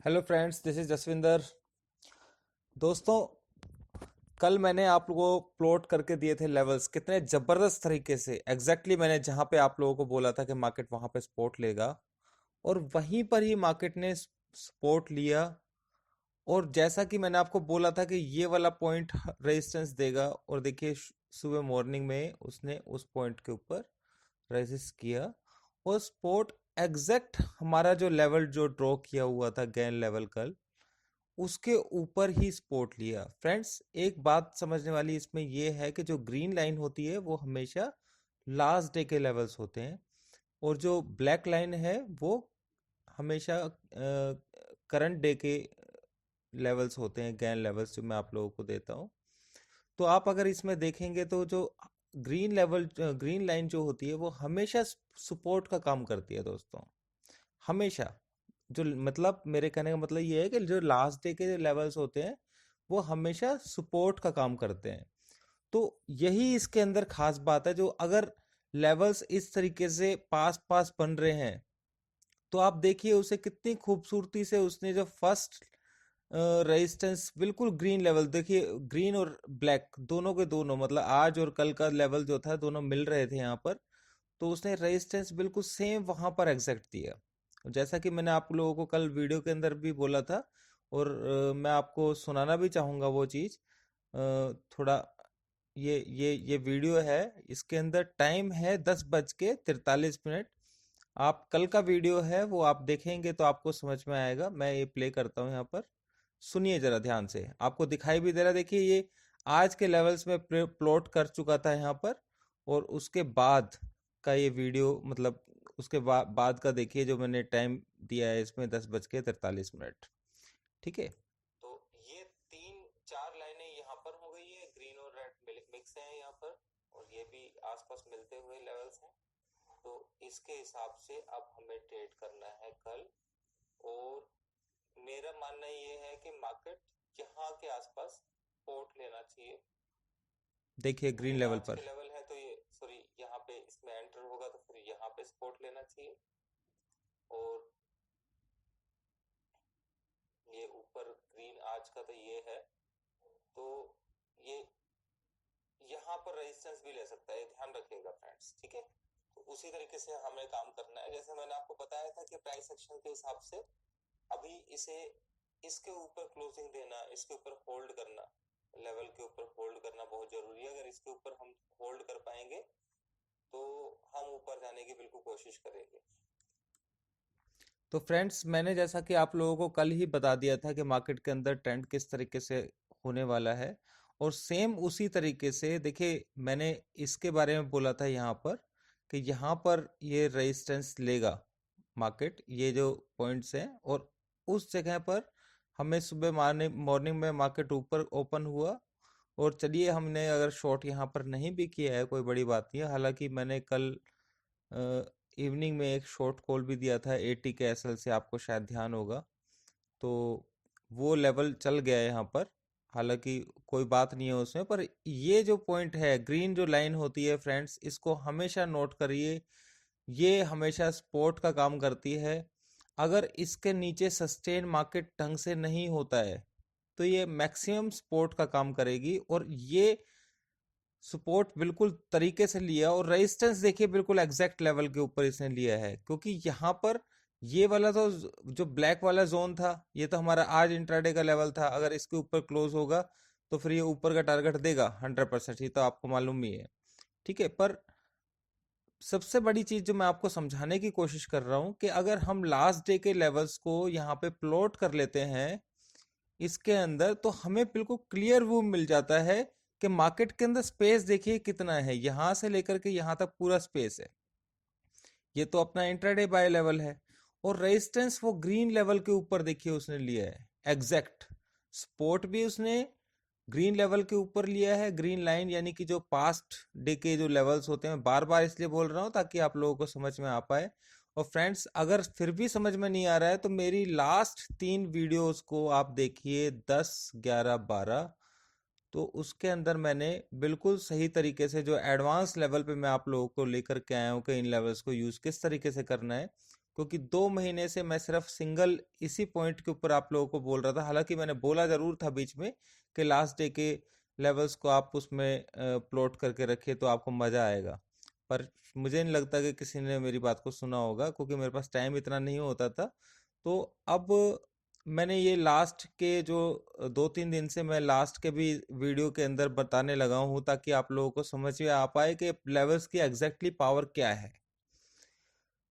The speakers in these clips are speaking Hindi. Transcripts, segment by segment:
Hello friends, this is Jaswinder. दोस्तों, कल मैंने आप लोगों को प्लॉट करके दिए थे लेवल्स, कितने ज़बरदस्त तरीके से मैंने जहां पे आप लोगों को बोला था कि मार्केट वहां पे सपोर्ट लेगा, और वहीं पर ही मार्केट ने सपोर्ट लिया। और जैसा कि मैंने आपको बोला था कि ये वाला पॉइंट रेजिस्टेंस देगा, और देखिए सुबह मॉर्निंग में उसने उस पॉइंट के ऊपर रेजिस्ट किया, और सपोर्ट एग्जैक्ट हमारा जो लेवल जो ड्रॉ किया हुआ था गैन लेवल कल, उसके ऊपर ही सपोर्ट लिया। फ्रेंड्स, एक बात समझने वाली इसमें यह है कि जो ग्रीन लाइन होती है वो हमेशा लास्ट डे के लेवल्स होते हैं, और जो ब्लैक लाइन है वो हमेशा करंट डे के लेवल्स होते हैं, गैन लेवल्स जो मैं आप लोगों को देता हूँ। तो आप अगर इसमें देखेंगे तो जो ग्रीन लाइन जो होती है वो हमेशा सपोर्ट का काम करती है दोस्तों, हमेशा। जो मतलब मेरे कहने का मतलब ये है कि जो लास्ट डे के जो लेवल्स होते हैं वो हमेशा सपोर्ट का काम करते हैं। तो यही इसके अंदर खास बात है, जो अगर लेवल्स इस तरीके से पास पास बन रहे हैं, तो आप देखिए उसे कितनी खूबसूरती से उसने जो फर्स्ट रेजिस्टेंस बिल्कुल ग्रीन लेवल, देखिए ग्रीन और ब्लैक दोनों के दोनों, मतलब आज और कल का लेवल जो था दोनों मिल रहे थे यहाँ पर, तो उसने रेजिस्टेंस बिल्कुल सेम वहां पर एग्जैक्ट दिया। जैसा कि मैंने आप लोगों को कल वीडियो के अंदर भी बोला था, और मैं आपको सुनाना भी चाहूंगा वो चीज़। थोड़ा ये वीडियो है, इसके अंदर टाइम है 10:43। आप कल का वीडियो है वो आप देखेंगे तो आपको समझ में आएगा। मैं ये प्ले करता हूँ यहाँ पर, सुनिए जरा ध्यान से, आपको दिखाई भी दे रहा है। देखिए ये आज के लेवल्स में प्लॉट कर चुका था यहाँ पर, और उसके बाद का ये वीडियो, मतलब उसके बाद का देखिए जो मैंने टाइम दिया है इसमें 10:43। ठीक है, तो ये तीन चार लाइनें यहाँ पर हो गई है, ग्रीन और रेड मिक्स है यहाँ पर, और ये भी आसपास मिलते हुए लेवल्स हैं। तो इसके हिसाब से अब हमें ट्रेड करना है कल, और मेरा मानना ये है कि मार्केट यहाँ के आसपास पोर्ट लेना चाहिए। देखिए ग्रीन लेवल आज के पर लेवल है तो ये सॉरी यहाँ पे इसमें एंटर होगा तो फिर यहाँ पे सपोर्ट लेना चाहिए, और ये ऊपर ग्रीन आज का तो ये है, तो ये यहाँ पर रेजिस्टेंस भी ले सकता है, ध्यान रखिएगा फ्रेंड्स, ठीक है। तो उसी तरीके से हमें काम करना है, जैसे मैंने आपको बताया था कि प्राइस एक्शन के हिसाब से अभी इसे इसके ऊपर क्लोजिंग देना, इसके ऊपर होल्ड करना, लेवल के ऊपर होल्ड करना बहुत जरूरी है। अगर इसके ऊपर हम होल्ड कर पाएंगे तो हम ऊपर जाने की बिल्कुल कोशिश करेंगे। तो फ्रेंड्स, मैंने जैसा कि आप लोगों को कल ही बता दिया था कि मार्केट के अंदर ट्रेंड किस तरीके से होने वाला है, और सेम उसी तरीके से देखिए मैंने इसके बारे में बोला था यहाँ पर कि यहाँ पर ये रेजिस्टेंस लेगा मार्केट, ये जो पॉइंट्स हैं, और उस जगह पर हमें सुबह मॉर्निंग मॉर्निंग में मार्केट ऊपर ओपन हुआ। और चलिए, हमने अगर शॉर्ट यहाँ पर नहीं भी किया है कोई बड़ी बात नहीं है, हालांकि मैंने कल इवनिंग में एक शॉर्ट कॉल भी दिया था 80 के एसएल से, आपको शायद ध्यान होगा। तो वो लेवल चल गया है यहाँ पर, हालांकि कोई बात नहीं है उसमें, पर ये जो पॉइंट है, ग्रीन जो लाइन होती है फ्रेंड्स, इसको हमेशा नोट करिए। ये हमेशा सपोर्ट का काम करती है। अगर इसके नीचे सस्टेन मार्केट ढंग से नहीं होता है तो ये मैक्सिमम सपोर्ट का काम करेगी, और ये सपोर्ट बिल्कुल तरीके से लिया, और रेजिस्टेंस देखिए बिल्कुल एग्जैक्ट लेवल के ऊपर इसने लिया है, क्योंकि यहाँ पर ये वाला तो जो ब्लैक वाला जोन था ये तो हमारा आज इंट्राडे का लेवल था। अगर इसके ऊपर क्लोज होगा तो फिर ये ऊपर का टारगेट देगा 100%, ये तो आपको मालूम ही है। ठीक है, पर सबसे बड़ी चीज जो मैं आपको समझाने की कोशिश कर रहा हूँ कि अगर हम लास्ट डे के लेवल्स को यहाँ पे प्लॉट कर लेते हैं इसके अंदर, तो हमें बिल्कुल क्लियर व्यू मिल जाता है कि मार्केट के अंदर स्पेस देखिए कितना है, यहां से लेकर के यहां तक पूरा स्पेस है। ये तो अपना इंट्राडे बाय लेवल है, और रेजिस्टेंस वो ग्रीन लेवल के ऊपर देखिए उसने लिया है एग्जैक्ट। सपोर्ट भी उसने ग्रीन लेवल के ऊपर लिया है, ग्रीन लाइन, यानी कि जो पास्ट डे के जो लेवल्स होते हैं, बार बार इसलिए बोल रहा हूँ ताकि आप लोगों को समझ में आ पाए। और फ्रेंड्स, अगर फिर भी समझ में नहीं आ रहा है तो मेरी लास्ट 3 वीडियोस को आप देखिए, 10, 11, 12। तो उसके अंदर मैंने बिल्कुल सही तरीके से जो एडवांस लेवल पे मैं आप लोगों को लेकर के आया हूँ कि इन लेवल्स को यूज़ किस तरीके से करना है, क्योंकि 2 महीने से मैं सिर्फ सिंगल इसी पॉइंट के ऊपर आप लोगों को बोल रहा था। हालांकि मैंने बोला जरूर था बीच में कि लास्ट डे के लेवल्स को आप उसमें प्लॉट करके रखिए तो आपको मज़ा आएगा, पर मुझे नहीं लगता कि किसी ने मेरी बात को सुना होगा, क्योंकि मेरे पास टाइम इतना नहीं होता था। तो अब मैंने ये लास्ट के जो 2-3 दिन से मैं लास्ट के भी वीडियो के अंदर बताने लगा हूँ, ताकि आप लोगों को समझ में आ पाए कि लेवल्स की एग्जैक्टली पावर क्या है।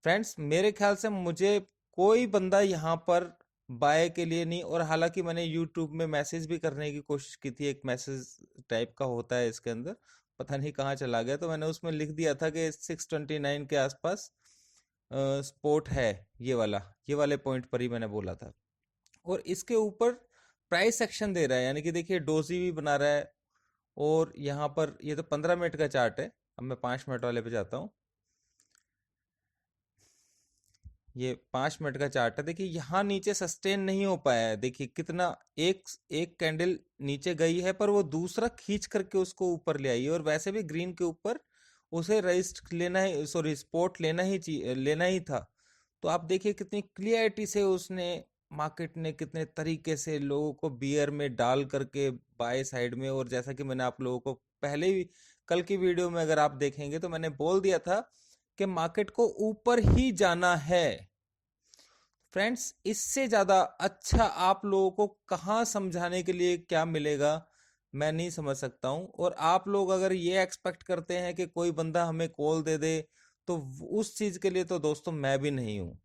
फ्रेंड्स, मेरे ख्याल से मुझे कोई बंदा यहाँ पर बाय के लिए नहीं, और हालांकि मैंने यूट्यूब में मैसेज भी करने की कोशिश की थी, एक मैसेज टाइप का होता है इसके अंदर, पता नहीं कहाँ चला गया, तो मैंने उसमें लिख दिया था कि 629 के आसपास स्पोर्ट है, ये वाले पॉइंट पर ही मैंने बोला था। और इसके ऊपर प्राइस सेक्शन दे रहा है, यानी कि देखिए डोजी भी बना रहा है। और यहाँ पर ये तो 15 मिनट का चार्ट है, अब मैं 5 मिनट वाले पे जाता हूँ। ये 5 मिनट का चार्ट है, देखिए यहाँ नीचे सस्टेन नहीं हो पाया है। देखिए कितना, एक एक कैंडल नीचे गई है, पर वो दूसरा खींच करके उसको ऊपर ले आई है, और वैसे भी ग्रीन के ऊपर उसे रजिस्ट लेना ही, सॉरी स्पॉट लेना ही था। तो आप देखिए कितनी क्लियरिटी से उसने, मार्केट ने कितने तरीके से लोगों को बियर में डाल करके बाय साइड में। और जैसा कि मैंने आप लोगों को पहले ही कल की वीडियो में अगर आप देखेंगे तो मैंने बोल दिया था कि मार्केट को ऊपर ही जाना है। फ्रेंड्स, इससे ज़्यादा अच्छा आप लोगों को कहाँ समझाने के लिए क्या मिलेगा, मैं नहीं समझ सकता हूँ। और आप लोग अगर ये एक्सपेक्ट करते हैं कि कोई बंदा हमें कॉल दे दे, तो उस चीज़ के लिए तो दोस्तों मैं भी नहीं हूँ।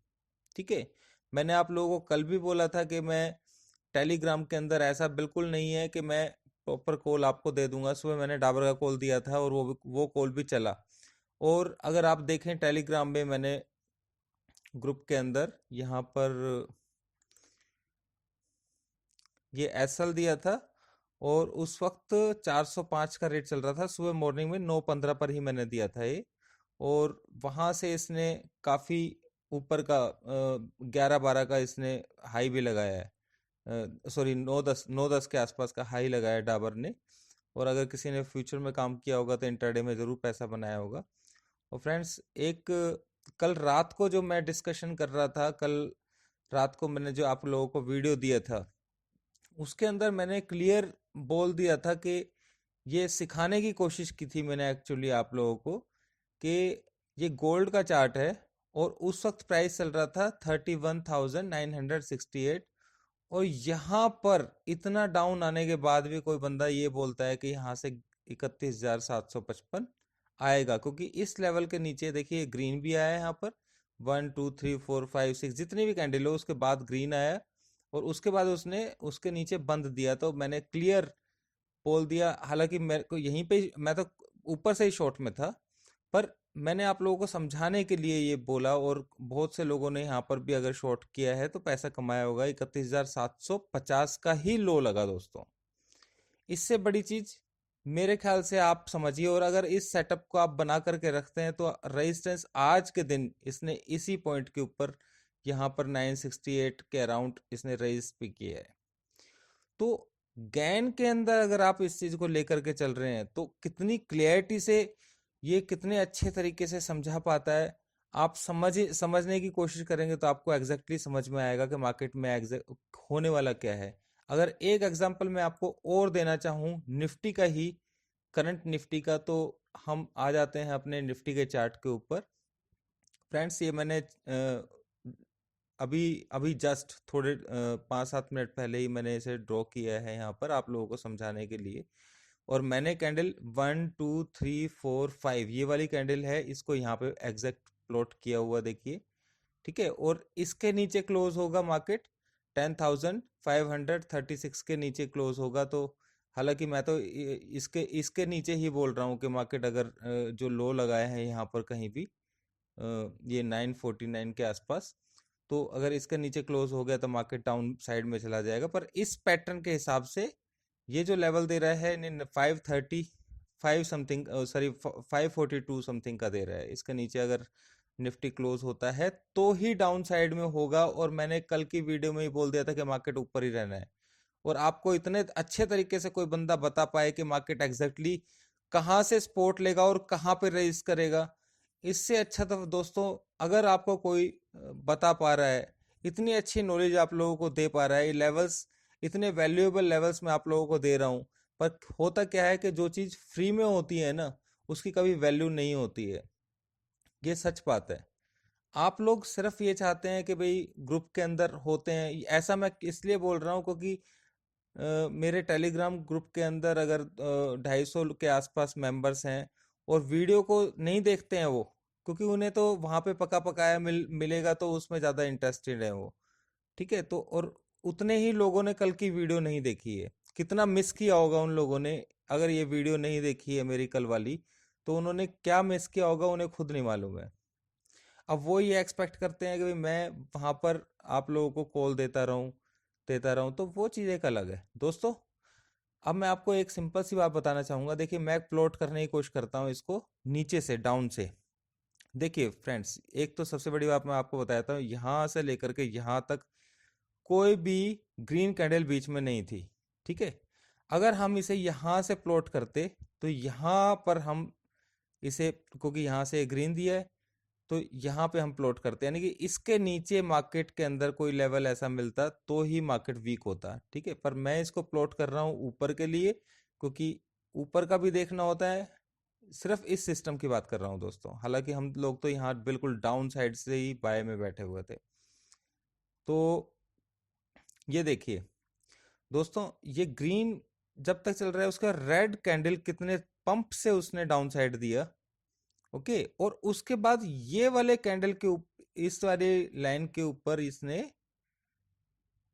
ठीक है, मैंने आप लोगों को कल भी बोला था कि मैं टेलीग्राम के अंदर ऐसा बिल्कुल नहीं है कि मैं प्रॉपर कॉल आपको दे दूंगा। सुबह मैंने डाबर का कॉल दिया था और वो कॉल भी चला। और अगर आप देखें टेलीग्राम में मैंने ग्रुप के अंदर यहाँ पर ये एसएल दिया था, और उस वक्त 405 का रेट चल रहा था। सुबह मॉर्निंग में 9:15 पर ही मैंने दिया था ये, और वहां से इसने काफी ऊपर का 11-12 का इसने हाई भी लगाया है, सॉरी 9-10 के आसपास का हाई लगाया है डाबर ने। और अगर किसी ने फ्यूचर में काम किया होगा तो इंट्राडे में ज़रूर पैसा बनाया होगा। और फ्रेंड्स, एक कल रात को जो मैं डिस्कशन कर रहा था, कल रात को मैंने जो आप लोगों को वीडियो दिया था, उसके अंदर मैंने क्लियर बोल दिया था कि ये सिखाने की कोशिश की थी मैंने एक्चुअली आप लोगों को, कि ये गोल्ड का चार्ट है, और उस वक्त प्राइस चल रहा था 31,968। और यहाँ पर इतना डाउन आने के बाद भी कोई बंदा ये बोलता है कि यहाँ से 31,755 आएगा, क्योंकि इस लेवल के नीचे देखिए ग्रीन भी आया है यहाँ पर, 1 2 3 4 5 6 जितनी भी कैंडल हो उसके बाद ग्रीन आया, और उसके बाद उसने उसके नीचे बंद दिया। तो मैंने क्लियर बोल दिया, हालांकि मेरे को यहीं पे मैं तो ऊपर से ही शॉर्ट में था, पर मैंने आप लोगों को समझाने के लिए ये बोला। और बहुत से लोगों ने यहाँ पर भी अगर शॉर्ट किया है तो पैसा कमाया होगा। 31,750 का ही लो लगा दोस्तों, इससे बड़ी चीज मेरे ख्याल से आप समझिए। और अगर इस सेटअप को आप बना करके रखते हैं तो रेजिस्टेंस आज के दिन इसने इसी पॉइंट के ऊपर यहाँ पर 968 के अराउंड इसने रेजिस्ट भी किया है। तो गैन के अंदर अगर आप इस चीज को लेकर के चल रहे हैं तो कितनी क्लियरिटी से ये कितने अच्छे तरीके से समझा पाता है। आप समझने की कोशिश करेंगे तो आपको एग्जैक्टली समझ में आएगा कि मार्केट में एग्जैक्ट होने वाला क्या है। अगर एक एग्जांपल मैं आपको और देना चाहूँ निफ्टी का ही, करंट निफ्टी का, तो हम आ जाते हैं अपने निफ्टी के चार्ट के ऊपर। फ्रेंड्स, ये मैंने अभी अभी जस्ट थोड़े 5-7 मिनट पहले ही मैंने इसे ड्रॉ किया है यहाँ पर आप लोगों को समझाने के लिए। और मैंने कैंडल 1 2 3 4 5 ये वाली कैंडल है, इसको यहाँ पे एग्जैक्ट प्लॉट किया हुआ देखिए। ठीक है, और इसके नीचे क्लोज होगा मार्केट 10,536 के नीचे क्लोज होगा। तो हालांकि मैं तो इसके इसके नीचे ही बोल रहा हूँ कि मार्केट अगर जो लो लगाए हैं यहाँ पर कहीं भी ये 949 के आसपास, तो अगर इसके नीचे क्लोज हो गया तो मार्केट डाउन साइड में चला जाएगा। पर इस पैटर्न के हिसाब से ये जो लेवल दे रहा है 535 समथिंग, सॉरी 542 समथिंग का दे रहा है, इसके नीचे अगर निफ्टी क्लोज होता है तो ही डाउन साइड में होगा। और मैंने कल की वीडियो में ही बोल दिया था कि मार्केट ऊपर ही रहना है। और आपको इतने अच्छे तरीके से कोई बंदा बता पाए कि मार्केट एग्जैक्टली कहाँ से सपोर्ट लेगा और कहाँ पे रेजिस्ट करेगा, इससे अच्छा तो दोस्तों, अगर आपको कोई बता पा रहा है, इतनी अच्छी नॉलेज आप लोगों को दे पा रहा है, ये लेवल्स इतने वैल्यूएबल लेवल्स में आप लोगों को दे रहा हूँ, पर होता क्या है कि जो चीज़ फ्री में होती है ना, उसकी कभी वैल्यू नहीं होती है। ये सच बात है। आप लोग सिर्फ ये चाहते हैं कि भाई ग्रुप के अंदर होते हैं, ऐसा मैं इसलिए बोल रहा हूँ क्योंकि मेरे टेलीग्राम ग्रुप के अंदर अगर 250 के आसपास मेंबर्स हैं और वीडियो को नहीं देखते हैं वो, क्योंकि उन्हें तो वहाँ पे पका पकाया मिलेगा, तो उसमें ज़्यादा इंटरेस्टेड है वो। ठीक है, तो और उतने ही लोगों ने कल की वीडियो नहीं देखी है। कितना मिस किया होगा उन लोगों ने, अगर ये वीडियो नहीं देखी है मेरी कल वाली, तो उन्होंने क्या मिस किया होगा उन्हें खुद नहीं मालूम है। अब वो ये एक्सपेक्ट करते हैं कि भाई मैं वहां पर आप लोगों को कॉल देता रहूं, तो वो चीज़ एक अलग है दोस्तों। अब मैं आपको एक सिंपल सी बात बताना चाहूंगा। देखिए, मैं प्लॉट करने की कोशिश करता हूँ इसको नीचे से डाउन से। देखिए फ्रेंड्स, एक तो सबसे बड़ी बात मैं आपको बताता हूँ, यहाँ से लेकर के यहाँ तक कोई भी ग्रीन कैंडल बीच में नहीं थी। ठीक है, अगर हम इसे यहाँ से प्लॉट करते, तो यहाँ पर हम इसे, क्योंकि यहाँ से ग्रीन दिया है, तो यहाँ पे हम प्लॉट करते हैं, यानी कि इसके नीचे मार्केट के अंदर कोई लेवल ऐसा मिलता तो ही मार्केट वीक होता। ठीक है, पर मैं इसको प्लॉट कर रहा हूँ ऊपर के लिए, क्योंकि ऊपर का भी देखना होता है। सिर्फ इस सिस्टम की बात कर रहा हूँ दोस्तों, हालांकि हम लोग तो यहाँ बिल्कुल डाउन साइड से ही बाय में बैठे हुए थे। तो ये देखिए दोस्तों, ये ग्रीन जब तक चल रहा है, उसका रेड कैंडल कितने पंप से उसने डाउन साइड दिया। ओके, और उसके बाद ये वाले कैंडल के इस वाले लाइन के ऊपर इसने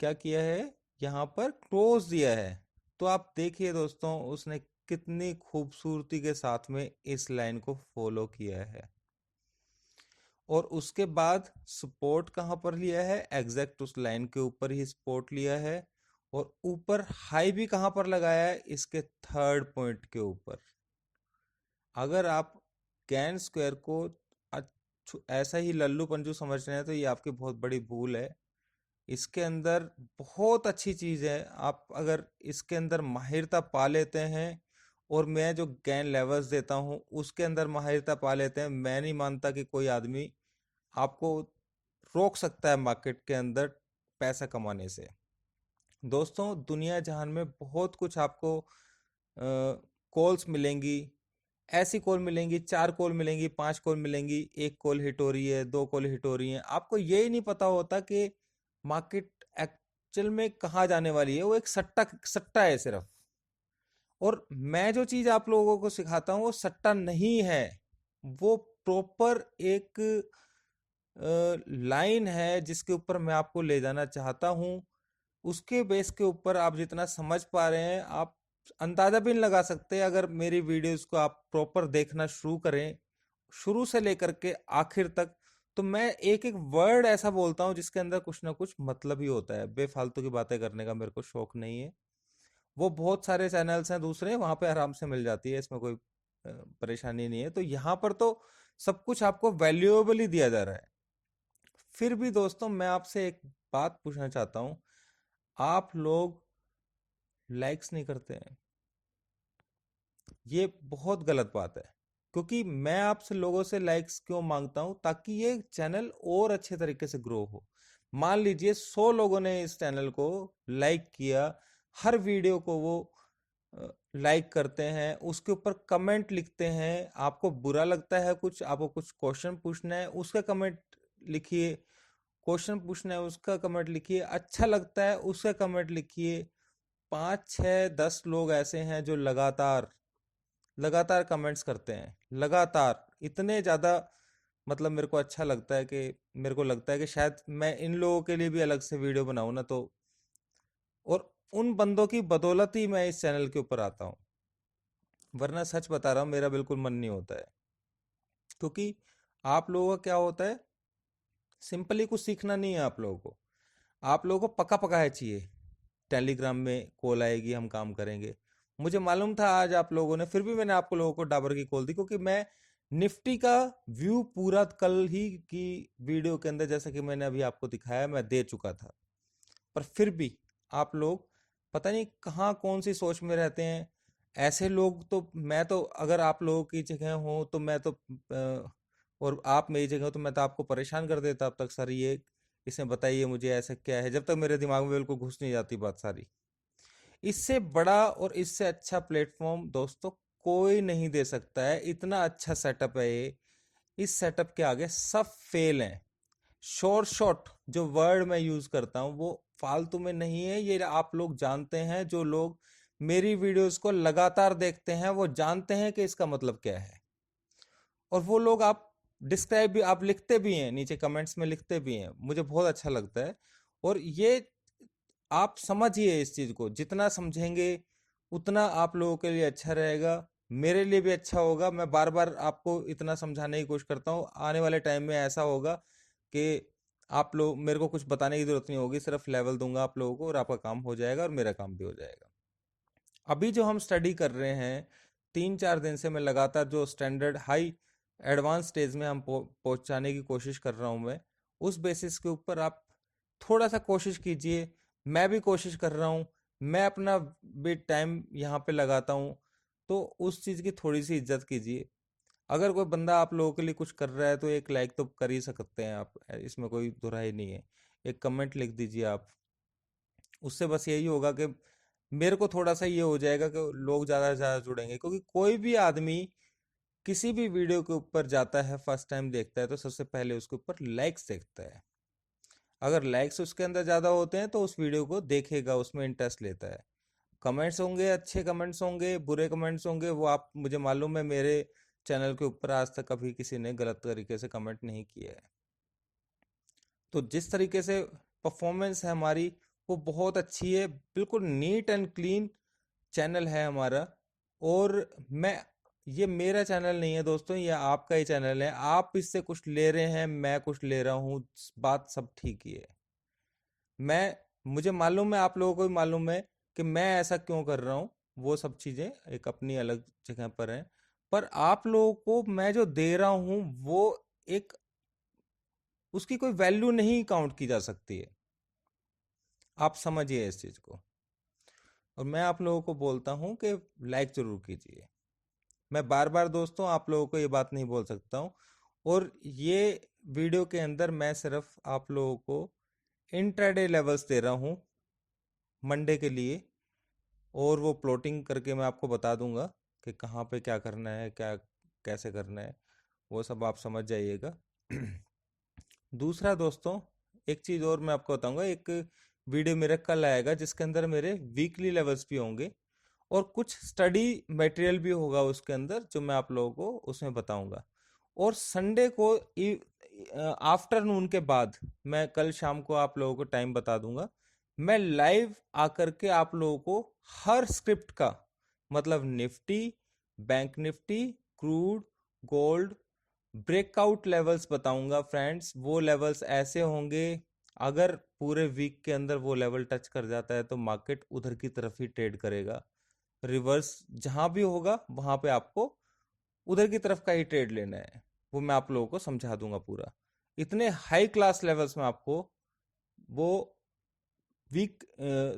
क्या किया है, यहाँ पर क्लोज दिया है। तो आप देखिए दोस्तों, उसने कितनी खूबसूरती के साथ में इस लाइन को फॉलो किया है। और उसके बाद सपोर्ट कहाँ पर लिया है, एग्जैक्ट उस लाइन के ऊपर ही सपोर्ट लिया है। और ऊपर हाई भी कहाँ पर लगाया है, इसके थर्ड पॉइंट के ऊपर। अगर आप कैन स्क्वायर को ऐसा ही लल्लू पंजू समझ रहे हैं, तो ये आपकी बहुत बड़ी भूल है। इसके अंदर बहुत अच्छी चीज़ है। आप अगर इसके अंदर माहिरता पा लेते हैं, और मैं जो गैन लेवल्स देता हूँ उसके अंदर माहिरता पा लेते हैं, मैं नहीं मानता कि कोई आदमी आपको रोक सकता है मार्केट के अंदर पैसा कमाने से। दोस्तों, दुनिया जहान में बहुत कुछ आपको कॉल्स मिलेंगी, ऐसी कॉल मिलेंगी, 4 कॉल मिलेंगी, 5 कॉल मिलेंगी, 1 कॉल हिट हो रही है, 2 कॉल हिट हो रही है, आपको यही नहीं पता होता कि मार्केट एक्चुअल में कहाँ जाने वाली है। वो एक सट्टा सट्टा है सिर्फ। और मैं जो चीज आप लोगों को सिखाता हूँ वो सट्टा नहीं है, वो प्रॉपर एक लाइन है जिसके ऊपर मैं आपको ले जाना चाहता हूँ। उसके बेस के ऊपर आप जितना समझ पा रहे हैं, आप अंदाजा भी नहीं लगा सकते। अगर मेरी वीडियोस को आप प्रॉपर देखना शुरू करें, शुरू से लेकर के आखिर तक, तो मैं एक एक वर्ड ऐसा बोलता हूँ जिसके अंदर कुछ ना कुछ मतलब ही होता है। बेफालतू की बातें करने का मेरे को शौक नहीं है। वो बहुत सारे चैनल्स हैं दूसरे, वहां पे आराम से मिल जाती है, इसमें कोई परेशानी नहीं है। तो यहाँ पर तो सब कुछ आपको वैल्यूएबल ही दिया जा रहा है। फिर भी दोस्तों, मैं आपसे एक बात पूछना चाहता हूँ, आप लोग लाइक्स नहीं करते हैं। ये बहुत गलत बात है, क्योंकि मैं आपसे लोगों से लाइक्स क्यों मांगता हूं, ताकि ये चैनल और अच्छे तरीके से ग्रो हो। मान लीजिए 100 लोगों ने इस चैनल को लाइक किया, हर वीडियो को वो लाइक करते हैं, उसके ऊपर कमेंट लिखते हैं। आपको बुरा लगता है कुछ, आपको कुछ क्वेश्चन पूछना है, उसका कमेंट लिखिए। क्वेश्चन पूछना है, उसका कमेंट लिखिए। अच्छा लगता है, उसका कमेंट लिखिए। 5 6 10 लोग ऐसे हैं जो लगातार लगातार कमेंट्स करते हैं, लगातार इतने ज़्यादा। मतलब मेरे को अच्छा लगता है कि, मेरे को लगता है कि शायद मैं इन लोगों के लिए भी अलग से वीडियो बनाऊं ना, तो और उन बंदों की बदौलत ही मैं इस चैनल के ऊपर आता हूँ। वरना सच बता रहा हूँ, मेरा बिल्कुल मन नहीं होता है। क्योंकि आप लोगों का क्या होता है, सिंपली कुछ सीखना नहीं है आप लोगों को, आप लोगों को पका पकाया चाहिए। टेलीग्राम में कॉल आएगी, हम काम करेंगे। मुझे मालूम था आज आप लोगों ने, फिर भी मैंने आप लोगों को डाबर की कॉल दी, क्योंकि मैं निफ्टी का व्यू पूरा कल ही की वीडियो के अंदर, जैसा कि मैंने अभी आपको दिखाया, मैं दे चुका था। पर फिर भी आप लोग पता नहीं कहाँ कौन सी सोच में रहते हैं। ऐसे लोग तो, मैं तो अगर आप लोगों की जगह हूँ तो मैं तो और आप मेरी जगह हो तो मैं तो आपको परेशान कर देता अब तक, सर ये इसमें बताइए मुझे ऐसा क्या है, जब तक मेरे दिमाग में बिल्कुल घुस नहीं जाती बात सारी। इससे बड़ा और इससे अच्छा प्लेटफॉर्म दोस्तों कोई नहीं दे सकता है। इतना अच्छा सेटअप है ये, इस सेटअप के आगे सब फेल हैं। शॉर्ट जो वर्ड मैं यूज करता हूँ वो फालतू में नहीं है, ये आप लोग जानते हैं। जो लोग मेरी वीडियोस को लगातार देखते हैं वो जानते हैं कि इसका मतलब क्या है। और वो लोग आप डिस्क्राइब भी आप लिखते भी हैं, नीचे कमेंट्स में लिखते भी हैं, मुझे बहुत अच्छा लगता है। और ये आप समझिए इस चीज को, जितना समझेंगे उतना आप लोगों के लिए अच्छा रहेगा, मेरे लिए भी अच्छा होगा। मैं बार बार आपको इतना समझाने की कोशिश करता हूँ, आने वाले टाइम में ऐसा होगा कि आप लोग मेरे को कुछ बताने की जरूरत नहीं होगी, सिर्फ लेवल दूंगा आप लोगों को और आपका काम हो जाएगा और मेरा काम भी हो जाएगा। अभी जो हम स्टडी कर रहे हैं 3-4 दिन से, मैं लगातार जो स्टैंडर्ड हाई एडवांस स्टेज में हम पहुंचाने की कोशिश कर रहा हूं मैं, उस बेसिस के ऊपर आप थोड़ा सा कोशिश कीजिए। मैं भी कोशिश कर रहा हूं, मैं अपना भी टाइम यहाँ पे लगाता हूँ, तो उस चीज़ की थोड़ी सी इज्जत कीजिए। अगर कोई बंदा आप लोगों के लिए कुछ कर रहा है तो एक लाइक तो कर ही सकते हैं आप, इसमें कोई दुराई नहीं है। एक कमेंट लिख दीजिए आप, उससे बस यही होगा कि मेरे को थोड़ा सा ये हो जाएगा कि लोग ज़्यादा से ज़्यादा जुड़ेंगे। क्योंकि कोई भी आदमी किसी भी वीडियो के ऊपर जाता है, फर्स्ट टाइम देखता है, तो सबसे पहले उसके ऊपर लाइक्स देखता है। अगर लाइक्स उसके अंदर ज़्यादा होते हैं तो उस वीडियो को देखेगा, उसमें इंटरेस्ट लेता है। कमेंट्स होंगे, अच्छे कमेंट्स होंगे, बुरे कमेंट्स होंगे, वो आप मुझे मालूम है, मेरे चैनल के ऊपर आज तक कभी किसी ने गलत तरीके से कमेंट नहीं किया है। तो जिस तरीके से परफॉर्मेंस है हमारी वो बहुत अच्छी है, बिल्कुल नीट एंड क्लीन चैनल है हमारा। और मैं ये मेरा चैनल नहीं है दोस्तों, ये आपका ही चैनल है। आप इससे कुछ ले रहे हैं, मैं कुछ ले रहा हूँ, बात सब ठीक ही है। मैं मुझे मालूम है, आप लोगों को भी मालूम है कि मैं ऐसा क्यों कर रहा हूँ। वो सब चीज़ें एक अपनी अलग जगह पर हैं, पर आप लोगों को मैं जो दे रहा हूँ वो एक उसकी कोई वैल्यू नहीं काउंट की जा सकती है। आप समझिए इस चीज़ को। और मैं आप लोगों को बोलता हूँ कि लाइक जरूर कीजिए। मैं बार बार दोस्तों आप लोगों को ये बात नहीं बोल सकता हूँ। और ये वीडियो के अंदर मैं सिर्फ आप लोगों को इंट्राडे लेवल्स दे रहा हूँ मंडे के लिए, और वो प्लॉटिंग करके मैं आपको बता दूंगा कि कहाँ पे क्या करना है, क्या कैसे करना है, वो सब आप समझ जाइएगा। दूसरा दोस्तों, एक चीज़ और मैं आपको बताऊंगा। एक वीडियो मेरा कल आएगा जिसके अंदर मेरे वीकली लेवल्स भी होंगे और कुछ स्टडी मटेरियल भी होगा उसके अंदर, जो मैं आप लोगों को उसमें बताऊंगा। और संडे को आफ्टरनून के बाद, मैं कल शाम को आप लोगों को टाइम बता दूंगा, मैं लाइव आकर के आप लोगों को हर स्क्रिप्ट का मतलब Nifty, bank Nifty, crude, gold, breakout levels बताऊंगा फ्रेंड्स। वो लेवल्स ऐसे होंगे, अगर पूरे वीक के अंदर वो लेवल टच कर जाता है तो मार्केट उधर की तरफ ही ट्रेड करेगा। रिवर्स जहां भी होगा वहां पे आपको उधर की तरफ का ही ट्रेड लेना है। वो मैं आप लोगों को समझा दूंगा पूरा। इतने हाई क्लास लेवल्स में आपको वो वीक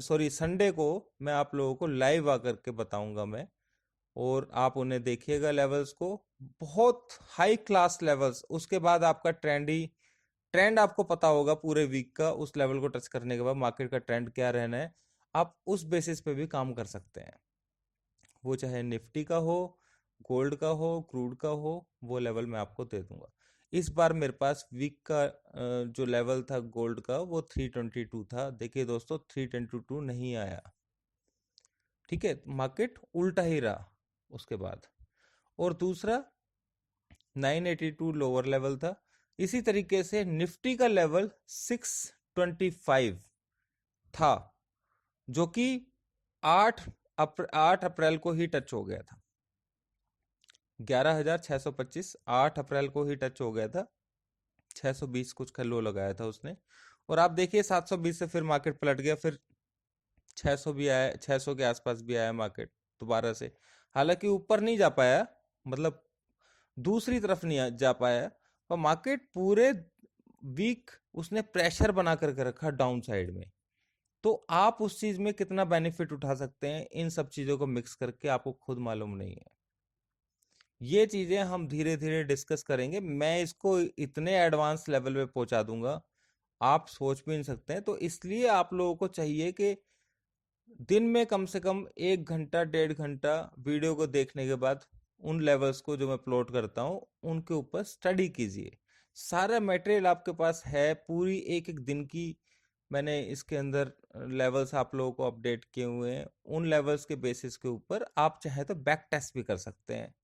सॉरी संडे को मैं आप लोगों को लाइव आकर के बताऊंगा मैं। और आप उन्हें देखिएगा लेवल्स को, बहुत हाई क्लास लेवल्स। उसके बाद आपका ट्रेंड आपको पता होगा पूरे वीक का, उस लेवल को टच करने के बाद मार्केट का ट्रेंड क्या रहना है, आप उस बेसिस पे भी काम कर सकते हैं। वो चाहे निफ्टी का हो, गोल्ड का हो, क्रूड का हो, वो लेवल मैं आपको दे दूंगा। इस बार मेरे पास वीक का जो लेवल था गोल्ड का वो 322 था। देखिए दोस्तों 322 नहीं आया, ठीक है, मार्केट उल्टा ही रहा उसके बाद। और दूसरा 982 लोअर लेवल था। इसी तरीके से निफ्टी का लेवल 625 था, जो कि 8 अप्रैल को ही टच हो गया था। 11,625 8 अप्रैल को ही टच हो गया था। 620 कुछ का लो लगाया था उसने। और आप देखिए 720 से फिर मार्केट पलट गया, फिर 600 भी आया, 600 के आसपास भी आया मार्केट दोबारा से। हालांकि ऊपर नहीं जा पाया, मतलब दूसरी तरफ नहीं जा पाया, और मार्केट पूरे वीक उसने प्रेशर बना करके रखा डाउन साइड में। तो आप उस चीज में कितना बेनिफिट उठा सकते हैं इन सब चीजों को मिक्स करके, आपको खुद मालूम नहीं है। ये चीजें हम धीरे धीरे डिस्कस करेंगे, मैं इसको इतने एडवांस लेवल पे पहुंचा दूंगा आप सोच भी नहीं सकते हैं। तो इसलिए आप लोगों को चाहिए कि दिन में कम से कम 1 घंटा 1.5 घंटा वीडियो को देखने के बाद उन लेवल्स को जो मैं प्लॉट करता हूँ उनके ऊपर स्टडी कीजिए। सारा मटेरियल आपके पास है, पूरी एक एक दिन की मैंने इसके अंदर लेवल्स आप लोगों को अपडेट किए हुए हैं। उन लेवल्स के बेसिस के ऊपर आप चाहे तो बैक टेस्ट भी कर सकते हैं।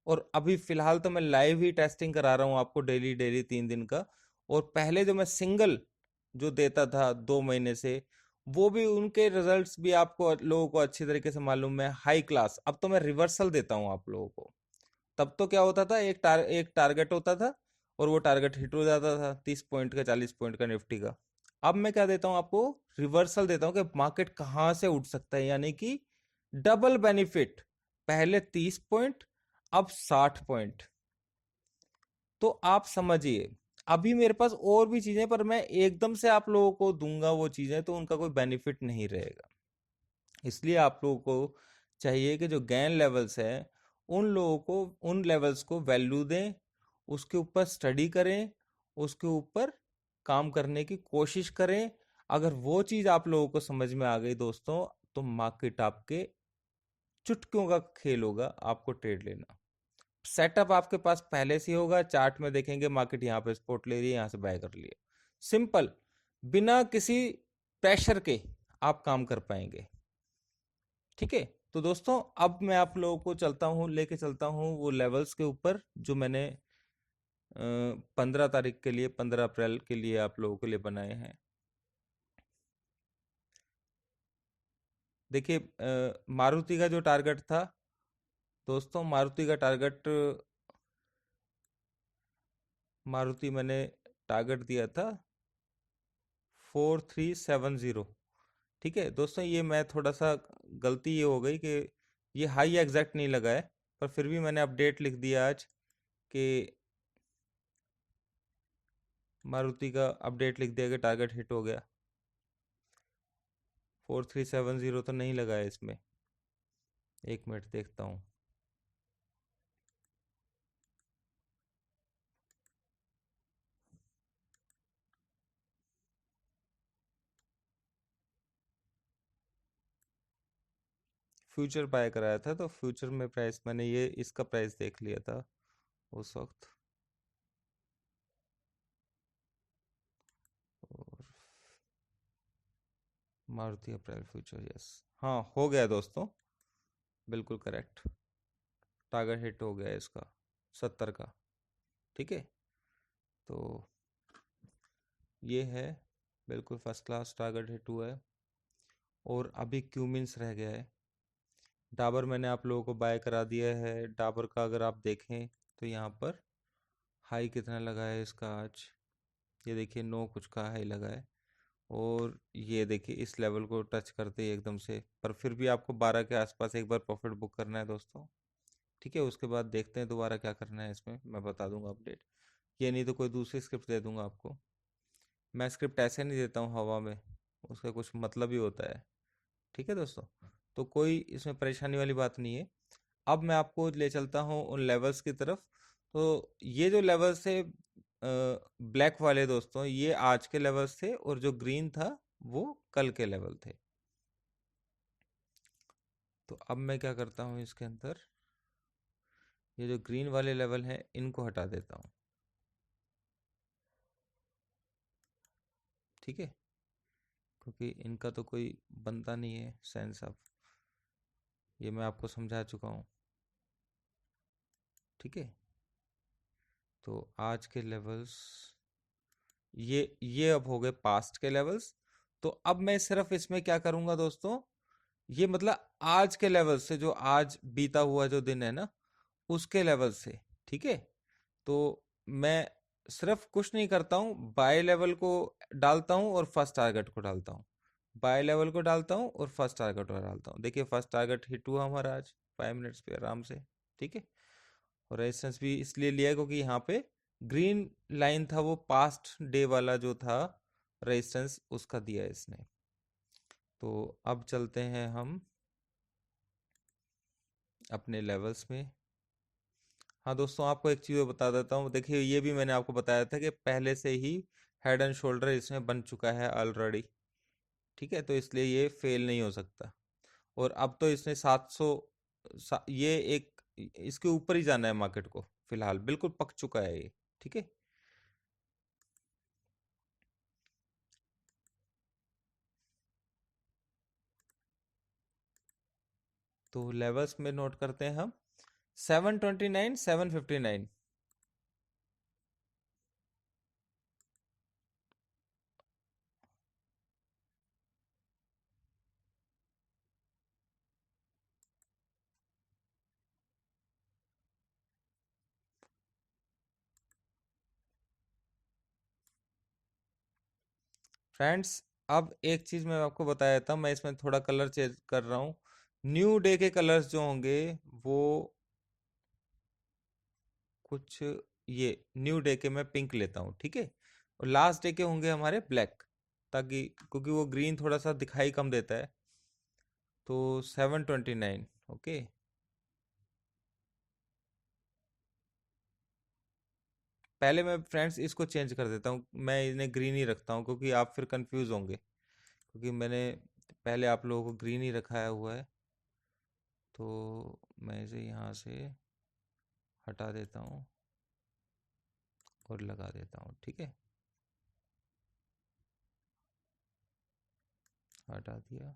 और अभी फिलहाल तो मैं लाइव ही टेस्टिंग करा रहा हूँ आपको, डेली डेली 3 दिन का। और पहले जो मैं सिंगल जो देता था 2 महीने से, वो भी उनके रिजल्ट्स भी आपको लोगों को अच्छी तरीके से मालूम है, हाई क्लास। अब तो मैं रिवर्सल देता हूँ आप लोगों को। तब तो क्या होता था, एक टारगेट होता था और वो टारगेट हिट हो जाता था 30 पॉइंट का, 40 पॉइंट का निफ्टी का। अब मैं क्या देता हूँ आपको, रिवर्सल देता हूँ कि मार्केट कहाँ से उठ सकता है, यानी कि डबल बेनिफिट। पहले 30 पॉइंट, अब 60 पॉइंट। तो आप समझिए, अभी मेरे पास और भी चीजें, पर मैं एकदम से आप लोगों को दूंगा वो चीजें तो उनका कोई बेनिफिट नहीं रहेगा। इसलिए आप लोगों को चाहिए कि जो गेन लेवल्स है उन लोगों को, उन लेवल्स को वैल्यू दें, उसके ऊपर स्टडी करें, उसके ऊपर काम करने की कोशिश करें। अगर वो चीज आप लोगों को समझ में आ गई दोस्तों, तो मार्केट आपके चुटकियों का खेल होगा आपको ट्रेड लेना। सेटअप आपके पास पहले से ही होगा, चार्ट में देखेंगे मार्केट यहाँ पे सपोर्ट ले रही है, यहाँ से बाय कर लिया। सिंपल, बिना किसी प्रेशर के आप काम कर पाएंगे। ठीक है। तो दोस्तों अब मैं आप लोगों को चलता हूँ, लेके चलता हूँ वो लेवल्स के ऊपर जो मैंने 15 तारीख के लिए, 15 अप्रैल के लिए आप लोगों के लिए बनाए हैं। देखिए मारुति का जो टारगेट था दोस्तों, मारुति का टारगेट, मारुति मैंने टारगेट दिया था 4370। ठीक है दोस्तों, ये मैं थोड़ा सा गलती ये हो गई कि ये हाई एग्जैक्ट नहीं लगा है, पर फिर भी मैंने अपडेट लिख दिया आज कि मारुति का अपडेट लिख दिया कि टारगेट हिट हो गया। 4370 तो नहीं लगा है इसमें, 1 मिनट देखता हूँ। फ्यूचर बाय कराया था तो फ्यूचर में प्राइस मैंने ये इसका प्राइस देख लिया था उस वक्त। और मारुति अप्रैल फ्यूचर, यस, हाँ हो गया दोस्तों, बिल्कुल करेक्ट। टारगेट हिट हो गया इसका 70 का। ठीक है, तो ये है, बिल्कुल फर्स्ट क्लास टारगेट हिट हुआ है। और अभी क्यूमिंस रह गया है। डाबर मैंने आप लोगों को बाय करा दिया है। डाबर का अगर आप देखें तो यहाँ पर हाई कितना लगा है इसका आज, ये देखिए 9 कुछ का हाई लगा है। और ये देखिए इस लेवल को टच करते ही एकदम से, पर फिर भी आपको 12 के आसपास एक बार प्रॉफिट बुक करना है दोस्तों। ठीक है, उसके बाद देखते हैं दोबारा क्या करना है, इसमें मैं बता दूंगा अपडेट। ये नहीं तो कोई दूसरी स्क्रिप्ट दे दूंगा आपको। मैं स्क्रिप्ट ऐसे नहीं देता हूँ हवा में, उसका कुछ मतलब ही होता है। ठीक है दोस्तों, तो कोई इसमें परेशानी वाली बात नहीं है। अब मैं आपको ले चलता हूँ उन लेवल्स की तरफ। तो ये जो लेवल्स है ब्लैक वाले दोस्तों, ये आज के लेवल्स थे, और जो ग्रीन था वो कल के लेवल थे। तो अब मैं क्या करता हूँ, इसके अंदर ये जो ग्रीन वाले लेवल हैं इनको हटा देता हूँ। ठीक है, क्योंकि इनका तो कोई बनता नहीं है सेंस। अब ये मैं आपको समझा चुका हूँ। ठीक है, तो आज के लेवल्स ये अब हो गए पास्ट के लेवल्स। तो अब मैं सिर्फ इसमें क्या करूंगा दोस्तों, ये मतलब आज के लेवल से, जो आज बीता हुआ जो दिन है ना, उसके लेवल से। ठीक है, तो मैं सिर्फ कुछ नहीं करता हूँ, बाय लेवल को डालता हूँ और फर्स्ट टारगेट को डालता हूँ। बाय लेवल को डालता हूँ और फर्स्ट टारगेट को डालता हूँ। देखिए फर्स्ट टारगेट हिट हुआ हमारा आज 5 मिनट्स पे आराम से। ठीक है, और रेजिस्टेंस भी इसलिए लिया है क्योंकि यहाँ पे ग्रीन लाइन था, वो पास्ट डे वाला जो था रेजिस्टेंस, उसका दिया है इसने। तो अब चलते हैं हम अपने लेवल्स में। हाँ दोस्तों, आपको एक चीज़ बता देता हूँ। देखिए, ये भी मैंने आपको बताया था कि पहले से ही हेड एंड शोल्डर इसमें बन चुका है ऑलरेडी। ठीक है, तो इसलिए ये फेल नहीं हो सकता। और अब तो इसने 700, ये एक इसके ऊपर ही जाना है मार्केट को, फिलहाल बिल्कुल पक चुका है ये। ठीक है, तो लेवल्स में नोट करते हैं हम। 729, 759। फ्रेंड्स, अब एक चीज मैं आपको बता देता हूँ, मैं इसमें थोड़ा कलर चेंज कर रहा हूँ। न्यू डे के कलर्स जो होंगे वो कुछ, ये न्यू डे के मैं पिंक लेता हूँ। ठीक है, और लास्ट डे के होंगे हमारे ब्लैक, ताकि क्योंकि वो ग्रीन थोड़ा सा दिखाई कम देता है। तो 729। ओके, पहले मैं फ्रेंड्स इसको चेंज कर देता हूँ, मैं इन्हें ग्रीन ही रखता हूँ, क्योंकि आप फिर कंफ्यूज होंगे, क्योंकि मैंने पहले आप लोगों को ग्रीन ही रखाया हुआ है। तो मैं इसे यहाँ से हटा देता हूँ और लगा देता हूँ। ठीक है, हटा दिया।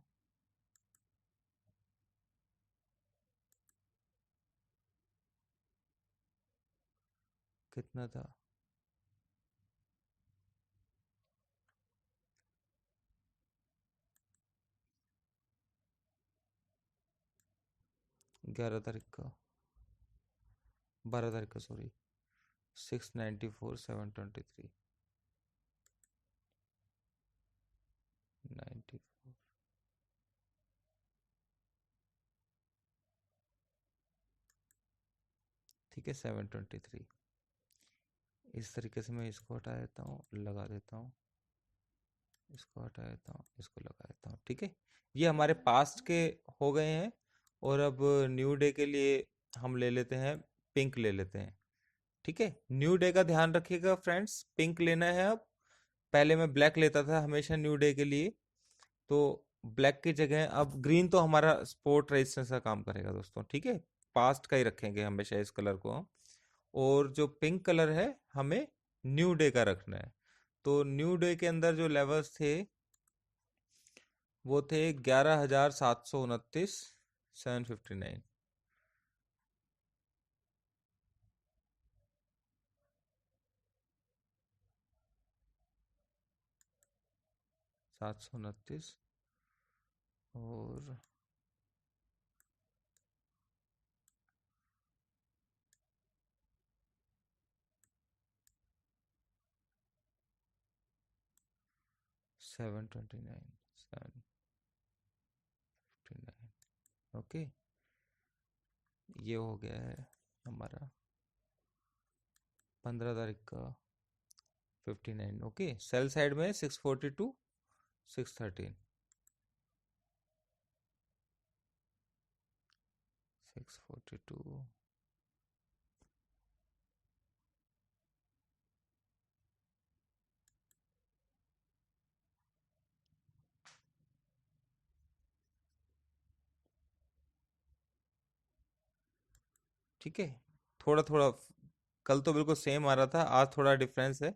कितना था? 11 तारीख का, 12 तारीख का, सॉरी। 694, 723, 94। ठीक है, 723। इस तरीके से मैं इसको हटा देता हूँ, लगा देता हूँ, इसको हटा देता हूँ, इसको लगा देता हूँ। ठीक है, ये हमारे पास्ट के हो गए हैं। और अब न्यू डे के लिए हम ले लेते हैं, पिंक ले लेते हैं। ठीक है, न्यू डे का ध्यान रखिएगा फ्रेंड्स, पिंक लेना है अब। पहले मैं ब्लैक लेता था हमेशा न्यू डे के लिए, तो ब्लैक की जगह अब ग्रीन तो हमारा स्पोर्ट रेजिस्टेंस का काम करेगा दोस्तों। ठीक है, पास्ट का ही रखेंगे हमेशा इस कलर को हम। और जो पिंक कलर है, हमें न्यू डे का रखना है। तो न्यू डे के अंदर जो लेवल्स थे वो थे 11,729, 759। 729 और 729, 759। ओके, ये हो गया है हमारा 15 तारीख का 59। ओके, सेल साइड में 642, 613, 642। ठीक है, थोड़ा थोड़ा, कल तो बिल्कुल सेम आ रहा था, आज थोड़ा डिफरेंस है।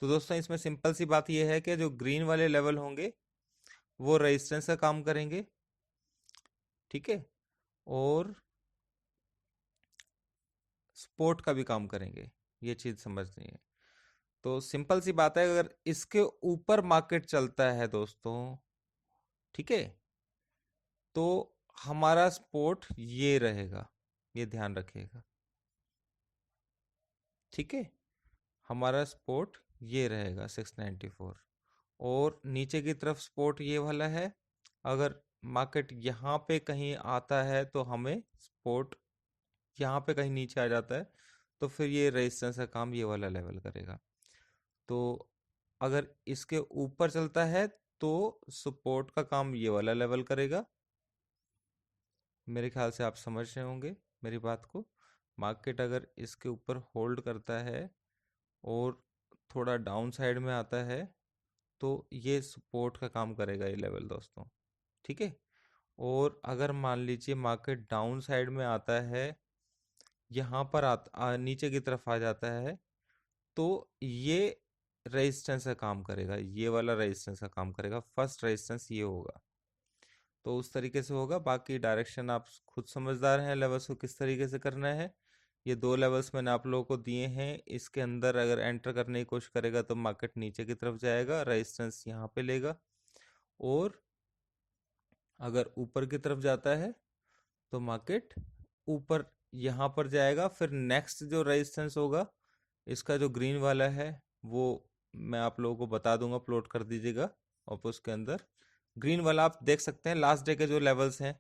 तो दोस्तों, इसमें सिंपल सी बात यह है कि जो ग्रीन वाले लेवल होंगे वो रेजिस्टेंस का काम करेंगे। ठीक है, और सपोर्ट का भी काम करेंगे, ये चीज समझनी है। तो सिंपल सी बात है, अगर इसके ऊपर मार्केट चलता है दोस्तों, ठीक है, तो हमारा सपोर्ट ये रहेगा, ये ध्यान रखिएगा। ठीक है, हमारा सपोर्ट ये रहेगा 694। और नीचे की तरफ सपोर्ट ये वाला है। अगर मार्केट यहाँ पे कहीं आता है तो हमें सपोर्ट यहाँ पे कहीं नीचे आ जाता है, तो फिर ये रेजिस्टेंस का काम ये वाला लेवल करेगा। तो अगर इसके ऊपर चलता है तो सपोर्ट का काम ये वाला लेवल करेगा। मेरे ख्याल से आप समझ रहे होंगे मेरी बात को। मार्केट अगर इसके ऊपर होल्ड करता है और थोड़ा डाउन साइड में आता है तो ये सपोर्ट का काम करेगा ये लेवल दोस्तों, ठीक है। और अगर मान लीजिए मार्केट डाउन साइड में आता है, यहाँ पर नीचे की तरफ आ जाता है, तो ये रेजिस्टेंस का काम करेगा, ये वाला रेजिस्टेंस का काम करेगा, फर्स्ट रेजिस्टेंस ये होगा। तो उस तरीके से होगा। बाकी डायरेक्शन आप खुद समझदार हैं, लेवल्स को किस तरीके से करना है। ये 2 लेवल्स मैंने आप लोगों को दिए हैं, इसके अंदर अगर एंटर करने की कोशिश करेगा तो मार्केट नीचे की तरफ जाएगा, रेजिस्टेंस यहाँ पे लेगा। और अगर ऊपर की तरफ जाता है तो मार्केट ऊपर यहाँ पर जाएगा। फिर नेक्स्ट जो रेजिस्टेंस होगा, इसका जो ग्रीन वाला है वो मैं आप लोगों को बता दूंगा, प्लॉट कर दीजिएगा। और उसके अंदर ग्रीन वाला आप देख सकते हैं लास्ट डे के जो लेवल्स हैं,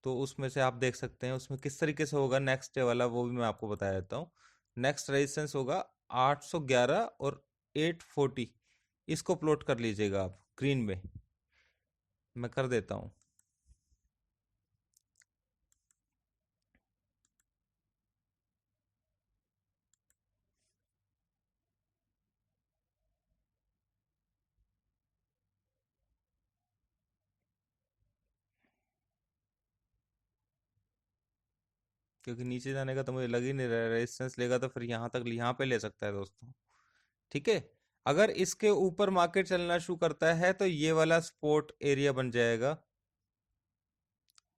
तो उसमें से आप देख सकते हैं उसमें किस तरीके से होगा नेक्स्ट डे वाला, वो भी मैं आपको बता देता हूँ। नेक्स्ट रेजिस्टेंस होगा 811 और 840, इसको प्लॉट कर लीजिएगा आप ग्रीन में। मैं कर देता हूँ। क्योंकि नीचे जाने का तो मुझे लग ही नहीं रहा है, रेजिस्टेंस लेगा तो फिर यहाँ तक यहाँ पे ले सकता है दोस्तों, ठीक है। अगर इसके ऊपर मार्केट चलना शुरू करता है तो ये वाला सपोर्ट एरिया बन जाएगा।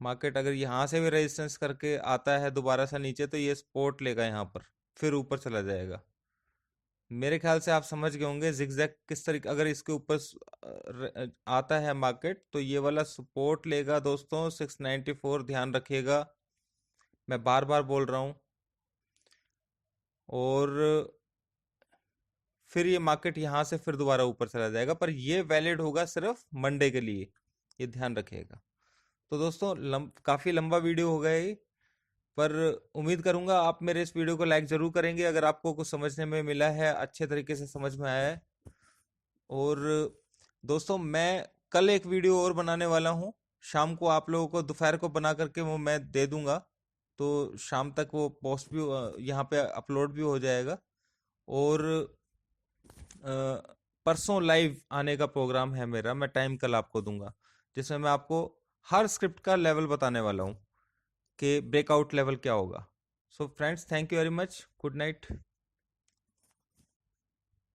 मार्केट अगर यहाँ से भी रेजिस्टेंस करके आता है दोबारा से नीचे, तो ये सपोर्ट लेगा यहाँ पर, फिर ऊपर चला जाएगा। मेरे ख्याल से आप समझ गए होंगे जिगजैग किस तरीके। अगर इसके ऊपर आता है मार्केट तो ये वाला सपोर्ट लेगा दोस्तों 694, ध्यान रखिएगा, मैं बार बार बोल रहा हूँ। और फिर ये मार्केट यहाँ से फिर दोबारा ऊपर चला जाएगा, पर ये वैलिड होगा सिर्फ मंडे के लिए, ये ध्यान रखिएगा। तो दोस्तों काफ़ी लंबा वीडियो हो गया ये, पर उम्मीद करूंगा आप मेरे इस वीडियो को लाइक ज़रूर करेंगे अगर आपको कुछ समझने में मिला है, अच्छे तरीके से समझ में आया है। और दोस्तों मैं कल एक वीडियो और बनाने वाला हूँ, शाम को आप लोगों को दोपहर को बना करके वो मैं दे दूंगा, तो शाम तक वो पोस्ट भी यहाँ पे अपलोड भी हो जाएगा। और परसों लाइव आने का प्रोग्राम है मेरा, मैं टाइम कल आपको दूंगा, जिसमें मैं आपको हर स्क्रिप्ट का लेवल बताने वाला हूँ कि ब्रेकआउट लेवल क्या होगा। So friends, thank you very much, good night.